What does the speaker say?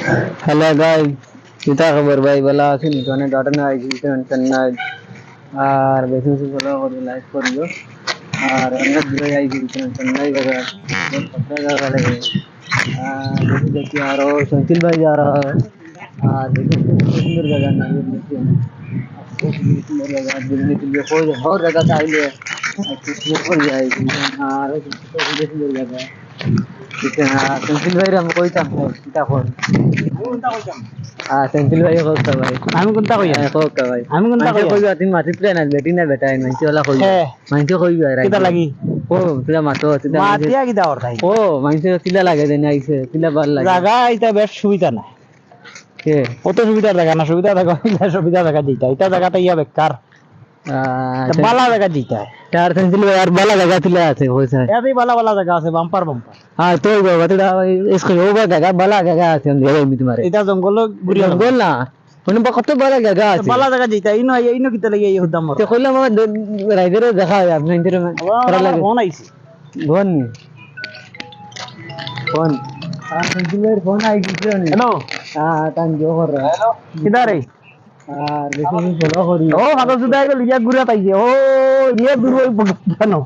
hello guys, किता खबर भाई भला आछिन तो ने घटना आइछि टेंशन নাই আর বেশি বেশি ফলো করে লাইক করিও আর অনেক দূরে আইছি টেনশন নাই বাবা बहुत पतला जगह लगे देखो देखिए आ रहा संकिल भाई जा रहा है और देखिए सुंदर जगह ना ये देखिए सुंदर जगह देखने के लिए कोई और जगह चाहिए कितने पर जाएगी और सुंदर जगह ठीक है संकिल भाई हम कोई था किता फोन सेंथिल भाई कोका भाई আমি কোনটা কই কোকা ভাই আমি কোনটা কই কইবা তুমি মাটি প্লে না বেটি না বেটা মানছি ওলা কই মানছি কইবা রাই কিটা লাগি ও তুলা মাতো তুলা মাটিয়া কিটা ওর তাই ও মানছি কিলা লাগে দেন আইছে কিলা ভাল লাগে জায়গা এটা বেশ সুবিধা না কে কত সুবিধা জায়গা না সুবিধা জায়গা সুবিধা জায়গা দিতা এটা জায়গাটা ইয়া বেকার বালা জায়গা দিতা यार सेंथिल भाई यार बाला जगह तिला আছে होइছে এতই বালা বালা জায়গা আছে বাম্পার বাম্পার हां तो बाबा तुला इसको होगा जगह बाला जगह আছে দেবে আমি তোমারে এটা জঙ্গল গুড়ি জঙ্গল না কোন কত বালা জায়গা আছে বালা জায়গা দিতা ইনো ইনো কিতা লাগি এই হদাম তো কইলাম রাইদারে দেখা আপনি ইনতে করা লাগে ফোন আইছে ফোন ফোন सेंथिल भाई फोन आई किसे ने हेलो हां तान जो कर रहा हेलो किधर है আর বেশি ফলো করি ও হাত সুদা গেল ইয়া গুড়া তাইছে ও ইয়ে দূর হই পড়লো